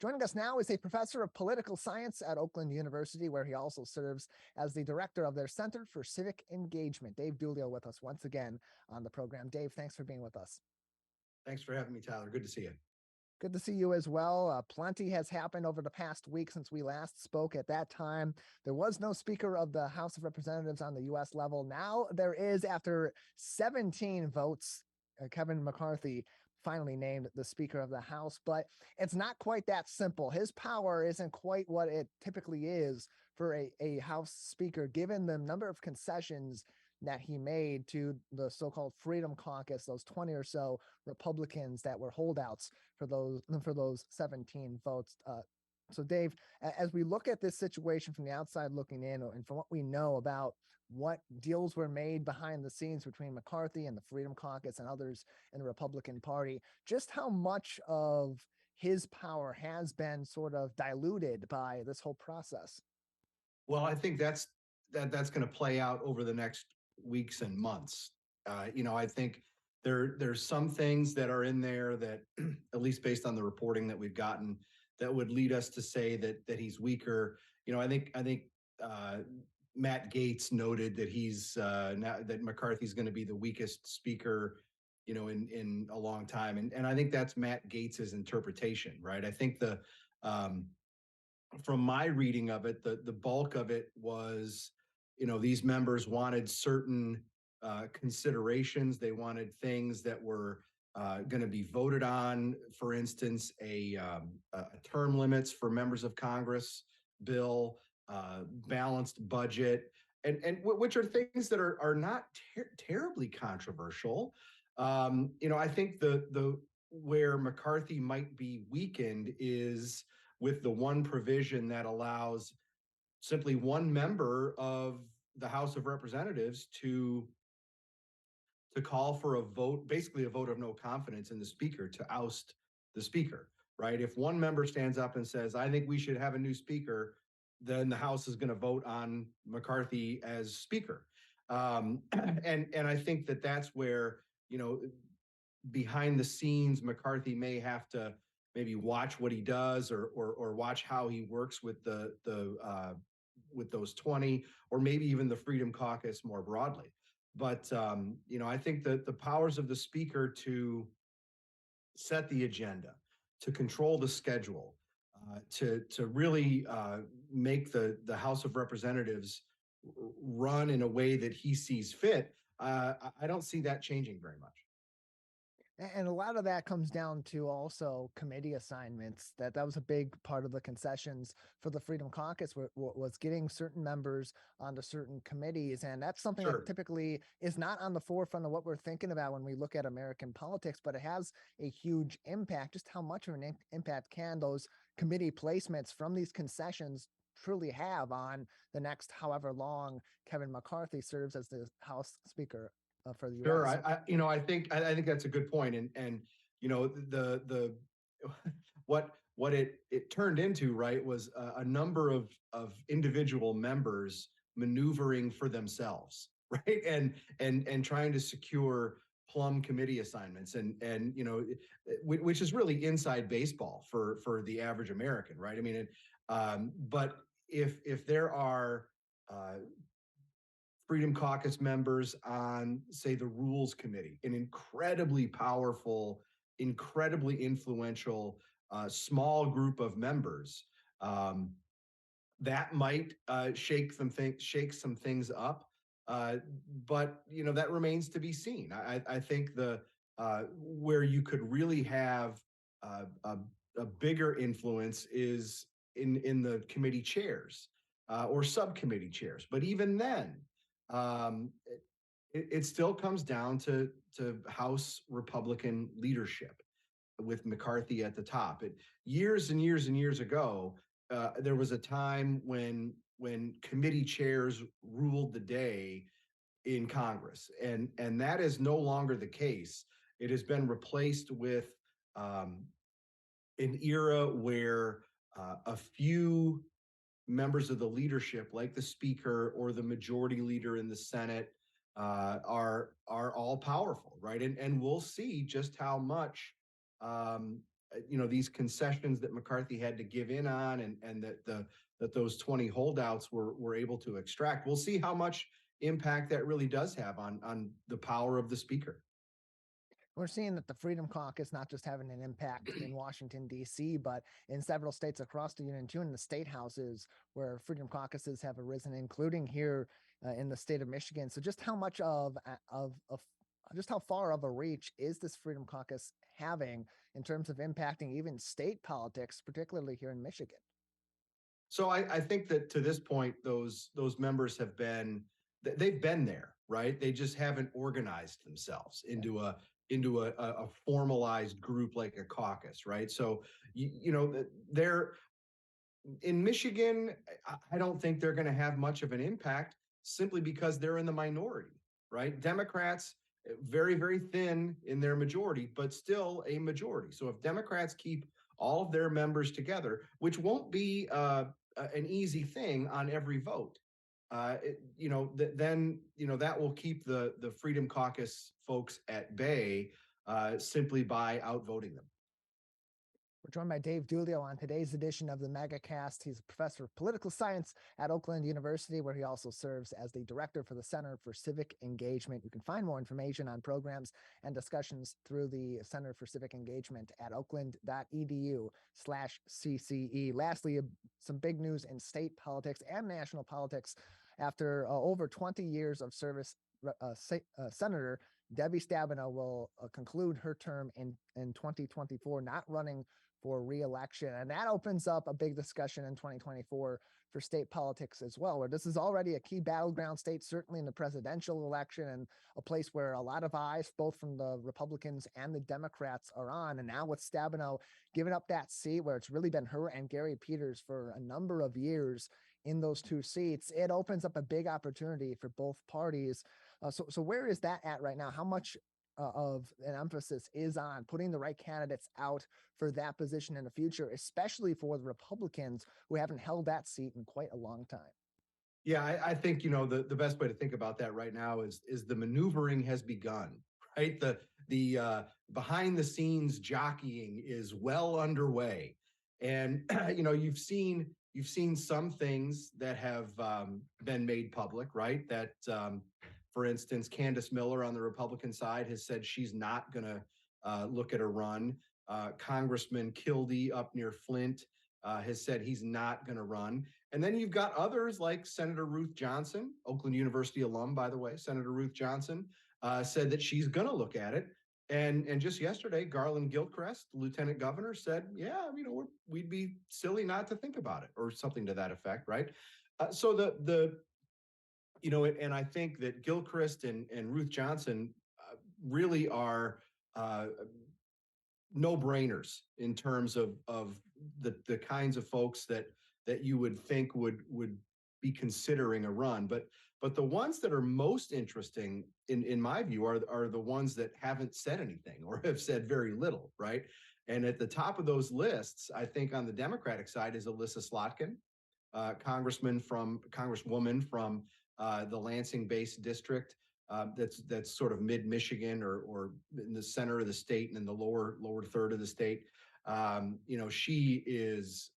Joining us now is a professor of political science at Oakland University, where he also serves as the director of their Center for Civic Engagement. Dave Dulio with us once again on the program. Dave, thanks for being with us. Thanks for having me, Tyler. Good to see you. Good to see you as well. Plenty has happened over the past week since we last spoke. At that time, there was no Speaker of the House of Representatives on the U.S. level. Now there is, after 17 votes. Kevin McCarthy finally named the Speaker of the House, but it's not quite that simple. His power isn't quite what it typically is for a House Speaker, given the number of concessions that he made to the so-called Freedom Caucus, those 20 or so Republicans that were holdouts for those 17 votes. So Dave, as we look at this situation from the outside looking in, and from what we know about what deals were made behind the scenes between McCarthy and the Freedom Caucus and others in the Republican Party, just how much of his power has been sort of diluted by this whole process? Well, I think that's going to play out over the next weeks and months. I think there's some things that are in there that, at least based on the reporting that we've gotten, that would lead us to say that he's weaker. I think Matt Gaetz noted that he's now that McCarthy's going to be the weakest speaker, in a long time, and I think that's Matt Gaetz's interpretation, right? I think from my reading of it, the bulk of it was, these members wanted certain considerations. They wanted things that were going to be voted on. For instance, a term limits for members of Congress bill, balanced budget, and which are things that are not terribly controversial. I think the where McCarthy might be weakened is with the one provision that allows simply one member of the House of Representatives to call for a vote, basically a vote of no confidence in the Speaker, to oust the Speaker, right? If one member stands up and says, I think we should have a new Speaker, then the House is going to vote on McCarthy as Speaker. And I think that's where, behind the scenes, McCarthy may have to maybe watch what he does or watch how he works with with those 20, or maybe even the Freedom Caucus more broadly. But I think that the powers of the Speaker to set the agenda, to control the schedule, to really make the House of Representatives run in a way that he sees fit, I don't see that changing very much. And a lot of that comes down to also committee assignments. That was a big part of the concessions for the Freedom Caucus, was getting certain members onto certain committees. And that's something Sure. that typically is not on the forefront of what we're thinking about when we look at American politics, but it has a huge impact. Just how much of an impact can those committee placements from these concessions truly have on the next however long Kevin McCarthy serves as the House Speaker for the U.S. Sure, I think that's a good point, and the what it turned into, right, was a number of individual members maneuvering for themselves, right, and trying to secure plum committee assignments, and which is really inside baseball for the average American, right? I mean, but if there are Freedom Caucus members on, say, the Rules Committee, an incredibly powerful, incredibly influential, small group of members, that might shake some things up. But that remains to be seen. I think where you could really have a bigger influence is in the committee chairs or subcommittee chairs. But even then, it still comes down to House Republican leadership with McCarthy at the top. Years and years and years ago, there was a time when committee chairs ruled the day in Congress, and that is no longer the case. It has been replaced with an era where a few members of the leadership, like the Speaker or the majority leader in the Senate, are all powerful, right? And we'll see just how much these concessions that McCarthy had to give in on, and that those 20 holdouts were able to extract. We'll see how much impact that really does have on the power of the speaker. We're seeing that the Freedom Caucus not just having an impact in Washington, D.C., but in several states across the union, too, in the state houses where Freedom Caucuses have arisen, including here in the state of Michigan. So just how much of just how far of a reach is this Freedom Caucus having in terms of impacting even state politics, particularly here in Michigan? So I think that to this point, those members they've been there, right? They just haven't organized themselves into a formalized group like a caucus, right? So they're in Michigan. I don't think they're going to have much of an impact simply because they're in the minority, right? Democrats very, very thin in their majority, but still a majority. So if Democrats keep all of their members together, which won't be an easy thing on every vote, then that will keep the Freedom Caucus folks at bay simply by outvoting them. We're joined by Dave Dulio on today's edition of the Megacast. He's a professor of political science at Oakland University, where he also serves as the director for the Center for Civic Engagement. You can find more information on programs and discussions through the Center for Civic Engagement at oakland.edu/CCE. Lastly, some big news in state politics and national politics. After over 20 years of service, Senator Debbie Stabenow will conclude her term in 2024, not running for re-election. And that opens up a big discussion in 2024 for state politics as well, where this is already a key battleground state, certainly in the presidential election, and a place where a lot of eyes, both from the Republicans and the Democrats, are on. And now with Stabenow giving up that seat where it's really been her and Gary Peters for a number of years in those two seats, it opens up a big opportunity for both parties. So where is that at right now? How much of an emphasis is on putting the right candidates out for that position in the future, especially for the Republicans who haven't held that seat in quite a long time? Yeah, I think the best way to think about that right now is the maneuvering has begun, right? The behind the scenes jockeying is well underway, and you've seen some things that have been made public, right? That for instance, Candace Miller on the Republican side has said she's not going to look at a run. Congressman Kildee up near Flint has said he's not going to run. And then you've got others like Senator Ruth Johnson, Oakland University alum, by the way. Senator Ruth Johnson said that she's going to look at it. And just yesterday, Garland Gilchrist, the lieutenant governor, said, yeah, we'd be silly not to think about it, or something to that effect, right? So and I think that Gilchrist and Ruth Johnson really are no-brainers in terms of the kinds of folks that you would think would be considering a run. But the ones that are most interesting, in my view, are the ones that haven't said anything or have said very little, right? And at the top of those lists, I think on the Democratic side is Alyssa Slotkin, congresswoman from the Lansing-based district that's sort of mid-Michigan or in the center of the state and in the lower third of the state. She is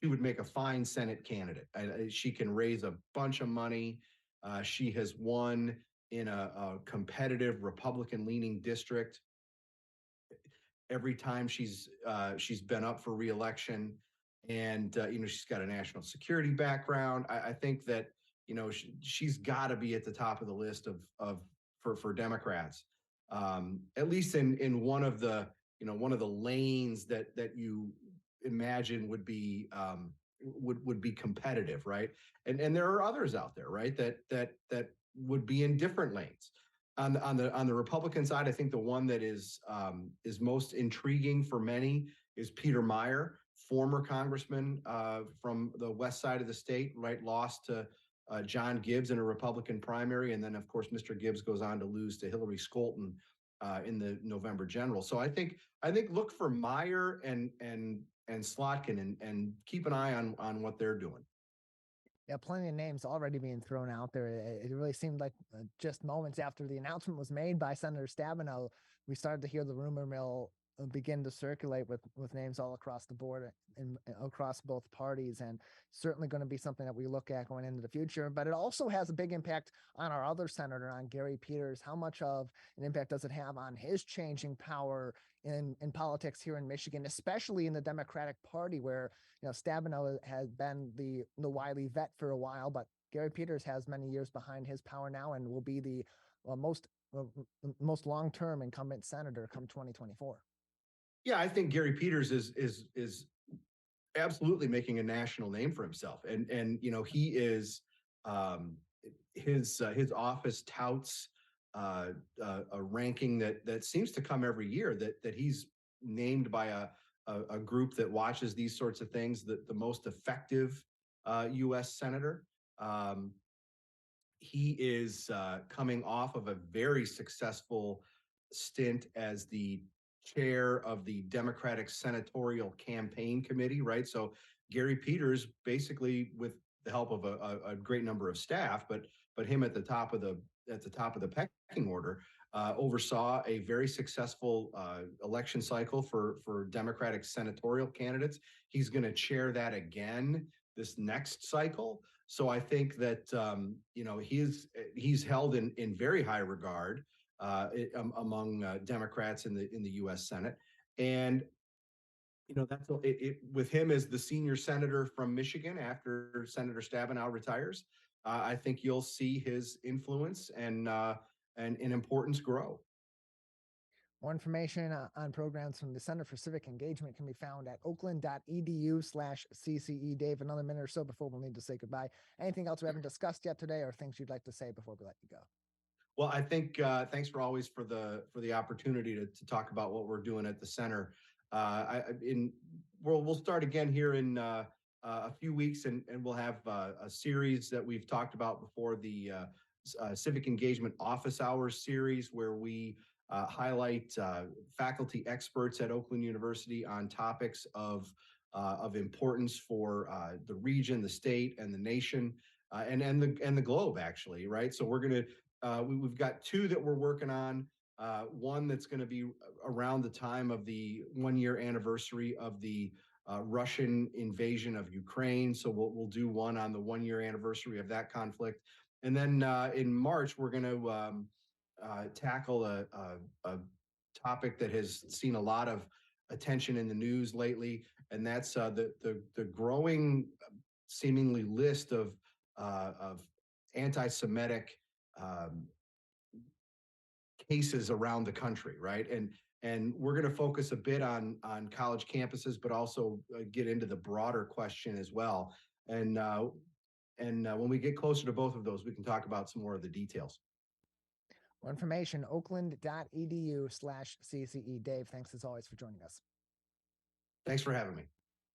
she would make a fine Senate candidate. She can raise a bunch of money. She has won in a competitive Republican-leaning district every time she's been up for re-election. And she's got a national security background. I think that she's got to be at the top of the list for Democrats, at least in one of the lanes that you imagine would be competitive, right? And there are others out there, right, that would be in different lanes. On the Republican side, I think the one that is most intriguing for many is Peter Meijer, former congressman from the west side of the state, right? Lost to John Gibbs in a Republican primary, and then of course Mr. Gibbs goes on to lose to Hillary Scholten in the November general. So I think look for Meijer and Slotkin and keep an eye on what they're doing. Yeah, plenty of names already being thrown out there. It really seemed like just moments after the announcement was made by Senator Stabenow, we started to hear the rumor mill begin to circulate with names all across the board and across both parties, and certainly going to be something that we look at going into the future. But it also has a big impact on our other senator, on Gary Peters. How much of an impact does it have on his changing power in politics here in Michigan, especially in the Democratic Party, where Stabenow has been the wily vet for a while, but Gary Peters has many years behind his power now and will be the most long-term incumbent senator come 2024. Yeah, I think Gary Peters is absolutely making a national name for himself, and he is his office touts a ranking that seems to come every year, that he's named by a group that watches these sorts of things, the most effective U.S. senator. He is coming off of a very successful stint as the chair of the Democratic Senatorial Campaign Committee, right? So Gary Peters, basically with the help of a great number of staff, but him at the top of the pecking order, oversaw a very successful election cycle for Democratic senatorial candidates. He's going to chair that again this next cycle. So I think that he's held in very high regard among Democrats in the U.S. Senate, and that's with him as the senior senator from Michigan after Senator Stabenow retires. I think you'll see his influence and importance grow. More information on programs from the Center for Civic Engagement can be found at oakland.edu/CCE. Dave, another minute or so before we'll need to say goodbye. Anything else we haven't discussed yet today, or things you'd like to say before we let you go? Well, I think thanks for always for the opportunity to talk about what we're doing at the center. We'll start again here in a few weeks, and we'll have a series that we've talked about before, the Civic Engagement Office Hours series, where we highlight faculty experts at Oakland University on topics of importance for the region, the state, and the nation, and the globe, actually, right? So we're going to we've got two that we're working on. One that's going to be around the time of the 1-year anniversary of the Russian invasion of Ukraine. So we'll do one on the 1-year anniversary of that conflict. And then in March, we're going to tackle a topic that has seen a lot of attention in the news lately, and that's the growing, seemingly list of anti-Semitic cases around the country, right? And we're going to focus a bit on college campuses, but also get into the broader question as well. And when we get closer to both of those, we can talk about some more of the details. More information, oakland.edu/CCE. Dave, thanks as always for joining us. Thanks for having me.